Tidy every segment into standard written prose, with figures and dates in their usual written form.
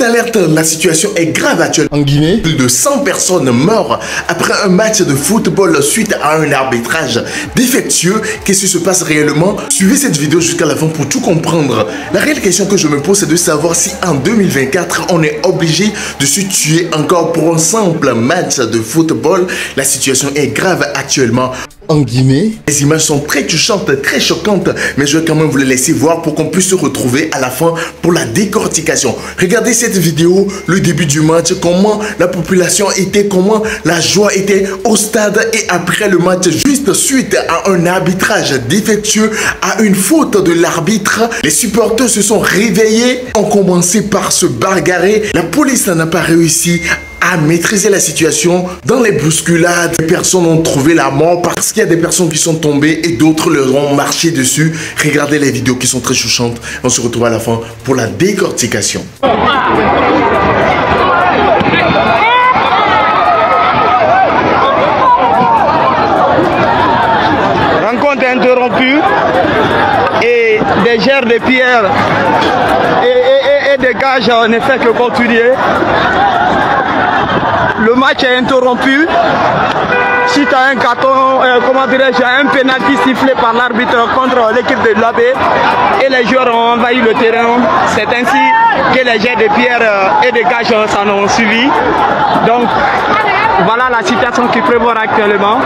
Alerte, la situation est grave actuellement. En Guinée, plus de 100 personnes meurent après un match de football suite à un arbitrage défectueux. Qu'est-ce qui se passe réellement? Suivez cette vidéo jusqu'à la fin pour tout comprendre. La réelle question que je me pose, c'est de savoir si en 2024, on est obligé de se tuer encore pour un simple match de football. La situation est grave actuellement en Guinée. Les images sont très touchantes, très choquantes, mais je vais quand même vous les laisser voir pour qu'on puisse se retrouver à la fin pour la décortication. Regardez cette vidéo, le début du match, comment la population était, comment la joie était au stade et après le match, juste suite à un arbitrage défectueux, à une faute de l'arbitre, les supporters se sont réveillés, ont commencé par se bagarrer. La police n'a pas réussi à maîtriser la situation. Dans les bousculades, des personnes ont trouvé la mort parce qu'il y a des personnes qui sont tombées et d'autres leur ont marché dessus. Regardez les vidéos qui sont très touchantes. On se retrouve à la fin pour la décortication. Rencontre interrompue et des jets de pierre et des gages ne fait que continuer. Le match est interrompu suite à un carton, comment dirais-je, un pénalty sifflé par l'arbitre contre l'équipe de l'Abbé et les joueurs ont envahi le terrain. C'est ainsi que les jets de pierre et de gages s'en ont suivi. Donc voilà la situation qui prévaut actuellement.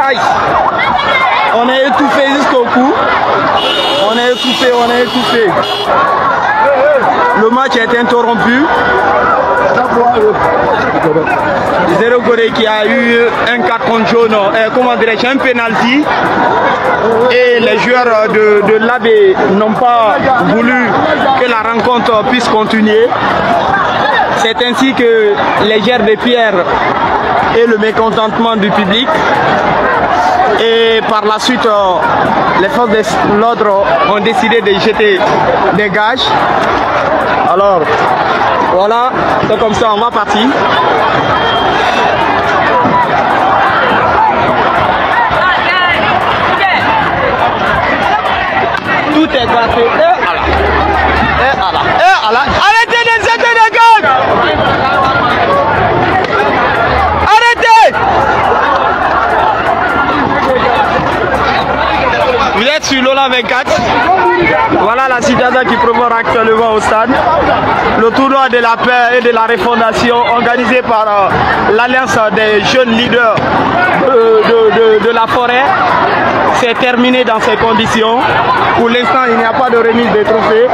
Aïe. On est étouffé jusqu'au cou. On est étouffé. Le match est interrompu. Zéro Gorée qui a eu un carton jaune, comment dirais-je, un penalty. Et les joueurs de l'Abbé n'ont pas voulu que la rencontre puisse continuer. C'est ainsi que les jets de pierre et le mécontentement du public. Et par la suite, les forces de l'ordre ont décidé de jeter des gages. Alors, voilà, c'est comme ça, on va partir. Tout est gâté. Arrêtez de jeter des gages! Arrêtez! Vous êtes sur Lola 24. Voilà la situation qui provoque actuellement au stade. Le tournoi de la paix et de la refondation organisé par l'Alliance des jeunes leaders de la forêt s'est terminé dans ces conditions. Pour l'instant, il n'y a pas de remise de trophées.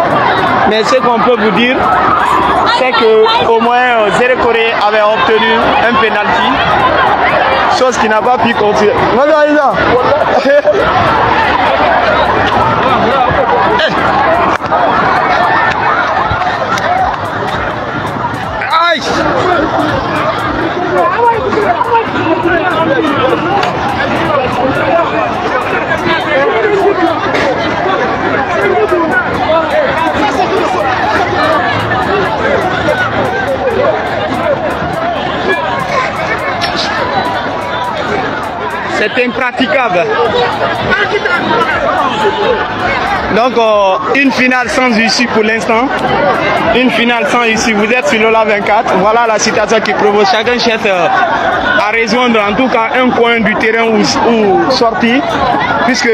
Mais ce qu'on peut vous dire, c'est qu'au moins Zéro Gorée avait obtenu un penalty. Chose qui n'a pas pu continuer. Aïe! C'est impraticable. Donc une finale sans issue pour l'instant. Une finale sans issue. Vous êtes sur Lola 24. Voilà la situation qui provoque. Chacun cherche à rejoindre en tout cas un coin du terrain où sortir. Puisque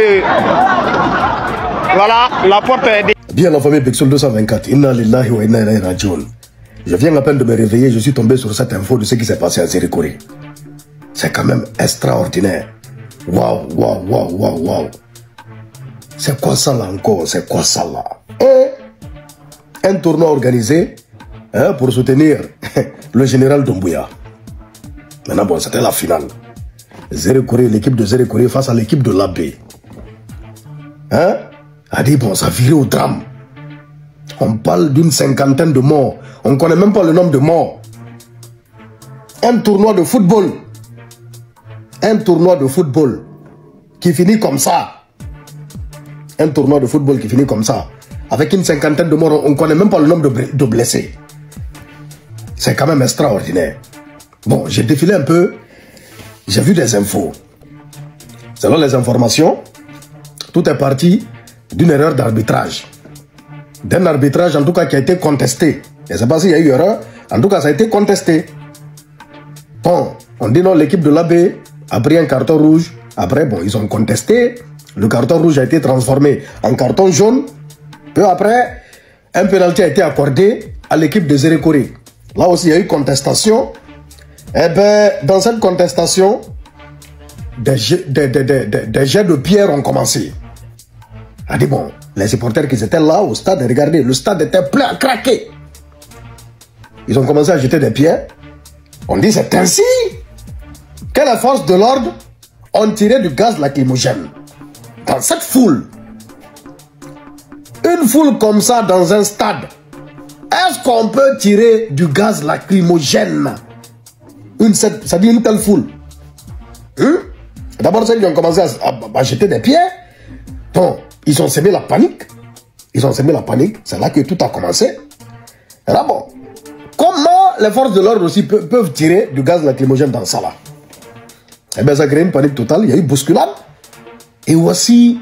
voilà, la porte est... Bien la famille Bexol 224. Inna lillahi wa inna ilayhi rajiun. Je viens à peine de me réveiller. Je suis tombé sur cette info de ce qui s'est passé à Zéro Gorée. C'est quand même extraordinaire. Waouh, waouh, waouh, waouh, waouh. C'est quoi ça là encore? C'est quoi ça là? Et un tournoi organisé pour soutenir le général Doumbouya. Maintenant, bon, c'était la finale. Zéro Gorée, l'équipe de Zéro Gorée face à l'équipe de l'Abbé. A dit, bon, ça virait au drame. On parle d'une cinquantaine de morts. On ne connaît même pas le nombre de morts. Un tournoi de football. Un tournoi de football qui finit comme ça. Un tournoi de football qui finit comme ça. Avec une cinquantaine de morts, on ne connaît même pas le nombre de blessés. C'est quand même extraordinaire. Bon, j'ai défilé un peu. J'ai vu des infos. Selon les informations, Tout est parti d'une erreur d'arbitrage. D'un arbitrage, en tout cas, qui a été contesté. Je ne sais pas s'il y a eu erreur. En tout cas, ça a été contesté. Bon, on dit non, l'équipe de l'AB a pris un carton rouge. Après, bon, ils ont contesté. Le carton rouge a été transformé en carton jaune. Peu après, un pénalty a été accordé à l'équipe de Zéré Corée. Là aussi, il y a eu contestation. Eh bien, dans cette contestation, des jets de pierre ont commencé. A dit bon, les supporters qui étaient là au stade, regardez, le stade était plein à craquer. Ils ont commencé à jeter des pierres. On dit c'est ainsi que les forces de l'ordre ont tiré du gaz lacrymogène. Dans cette foule. Une foule comme ça dans un stade. Est-ce qu'on peut tirer du gaz lacrymogène? Ça dit une telle foule. D'abord, ceux qui ont commencé à jeter des pierres. Bon, ils ont semé la panique. Ils ont semé la panique. C'est là que tout a commencé. Et là, bon, comment les forces de l'ordre aussi peuvent tirer du gaz lacrymogène dans ça là? Eh bien, ça crée une panique totale. Il y a eu bousculade. Et voici,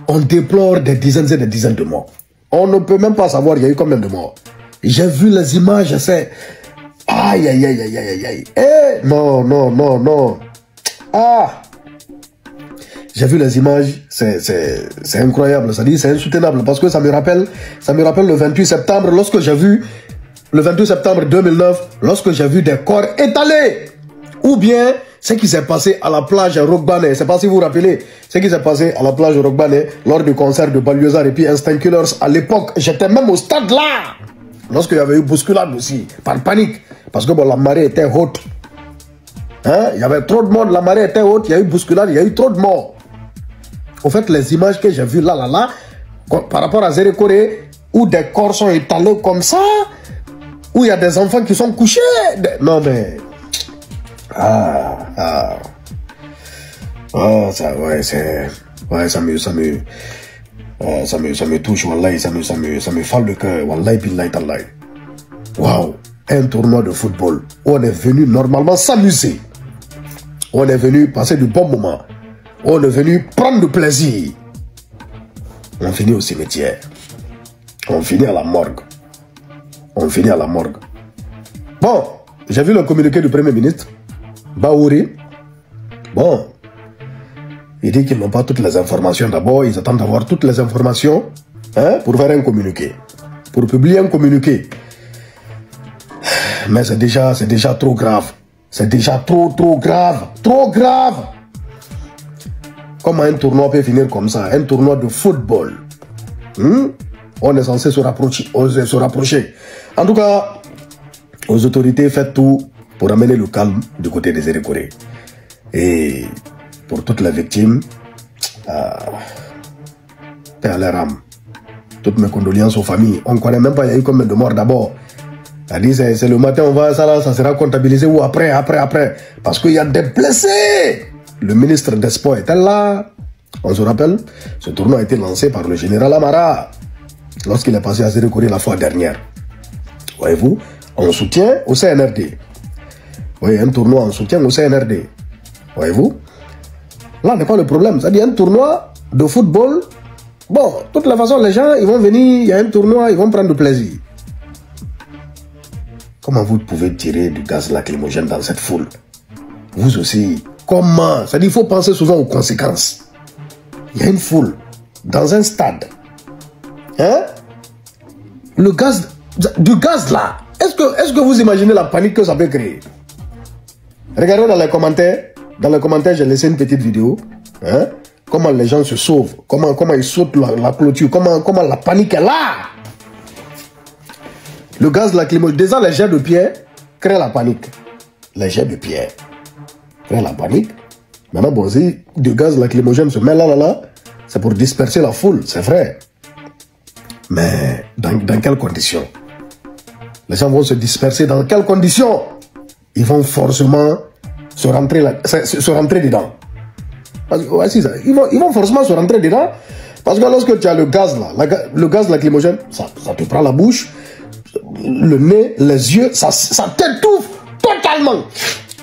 on déplore des dizaines et des dizaines de morts. On ne peut même pas savoir il y a eu combien de morts. J'ai vu les images, c'est... Aïe, aïe, aïe, aïe, aïe, aïe. Eh, non, non, non, non. Ah! J'ai vu les images, c'est incroyable, ça dit c'est insoutenable parce que ça me rappelle le 28 septembre lorsque j'ai vu, le 28 septembre 2009, lorsque j'ai vu des corps étalés. Ou bien, ce qui s'est passé à la plage Rogbane, je ne sais pas si vous vous rappelez, ce qui s'est passé à la plage Rogbane lors du concert de Balliozar et puis Instinct Killers à l'époque, j'étais même au stade là. Lorsqu'il y avait eu bousculade aussi, par panique, parce que bon, la marée était haute. Hein? Il y avait trop de monde, la marée était haute, il y a eu bousculade, il y a eu trop de morts. Au fait, les images que j'ai vues là, par rapport à Zéré Corée, où des corps sont étalés comme ça, où il y a des enfants qui sont couchés. Non mais... ça, ouais, c'est... Ouais, ça me touche, wallahi, ça me fale le cœur, wallahi, billahi, tallahi. Waouh, un tournoi de football où on est venu normalement s'amuser. On est venu passer du bon moment. On est venu prendre du plaisir. On finit au cimetière. On finit à la morgue. On finit à la morgue. Bon, j'ai vu le communiqué du Premier ministre, Baouri. Bon, il dit qu'ils n'ont pas toutes les informations. D'abord, ils attendent d'avoir toutes les informations pour faire un communiqué. Pour publier un communiqué. Mais c'est déjà trop grave. C'est déjà trop grave. Trop grave. Comment un tournoi peut finir comme ça? Un tournoi de football. On est censé se rapprocher. En tout cas, aux autorités, faites tout pour amener le calme du côté des Zéré Corée. Et pour toutes les victimes, paix à leur âme. Toutes mes condoléances aux familles. On ne connaît même pas, il y a eu combien de morts d'abord. Elle dit, c'est le matin, on va, ça sera comptabilisé ou après. Parce qu'il y a des blessés. Le ministre des Sports était là. On se rappelle, ce tournoi a été lancé par le général Amara lorsqu'il est passé à Zéré Corée la fois dernière. Voyez-vous, en soutien au CNRD. Oui, un tournoi en soutien au CNRD. Voyez-vous, là n'est pas le problème. C'est-à-dire un tournoi de football. Bon, de toute la façon, les gens, ils vont venir, il y a un tournoi, ils vont prendre du plaisir. Comment vous pouvez tirer du gaz lacrymogène dans cette foule? Vous aussi. Comment? C'est-à-dire qu'il faut penser souvent aux conséquences. Il y a une foule dans un stade. Hein? Le gaz, du gaz là. Est-ce que vous imaginez la panique que ça peut créer? Regardez dans les commentaires. Dans les commentaires, j'ai laissé une petite vidéo. Hein? Comment les gens se sauvent. Comment ils sautent la clôture. Comment la panique est là. Le gaz lacrymogène. Déjà, les jets de pierre créent la panique. Les jets de pierre créent la panique. Maintenant, bon, si du gaz lacrymogène se met là, c'est pour disperser la foule, c'est vrai. Mais dans quelles conditions? Les gens vont se disperser dans quelles conditions? Ils vont forcément se rentrer dedans. Parce que, ouais, ça. Ils vont forcément se rentrer dedans. Parce que lorsque tu as le gaz là, le gaz lacrymogène, ça te prend la bouche, le nez, les yeux, ça t'étouffe totalement.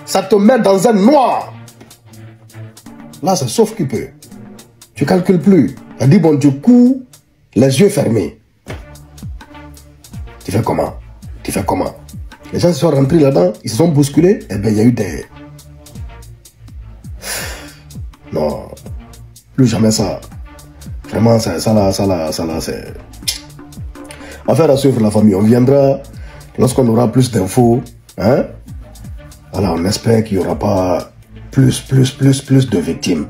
Ça te met dans un noir. Là, c'est sauf qui peut. Tu calcules plus. Elle dit, bon, tu cours les yeux fermés. Tu fais comment? Tu fais comment? Les gens se sont rentrés là-dedans, ils se sont bousculés, et bien il y a eu des... Non, plus jamais ça. Vraiment, ça là, c'est... Affaire à suivre la famille. On viendra lorsqu'on aura plus d'infos. Hein? Voilà, on espère qu'il n'y aura pas plus de victimes.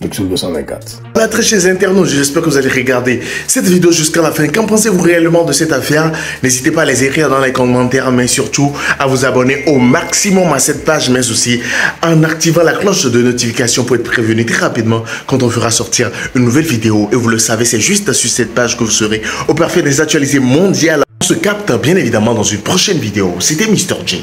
Luxul 224. Voilà, très chers internautes, j'espère que vous allez regarder cette vidéo jusqu'à la fin. Qu'en pensez-vous réellement de cette affaire? N'hésitez pas à les écrire dans les commentaires, mais surtout à vous abonner au maximum à cette page, mais aussi en activant la cloche de notification pour être prévenu très rapidement quand on fera sortir une nouvelle vidéo. Et vous le savez, c'est juste sur cette page que vous serez au parfait des actualités mondiales. On se capte bien évidemment dans une prochaine vidéo. C'était Mr. J.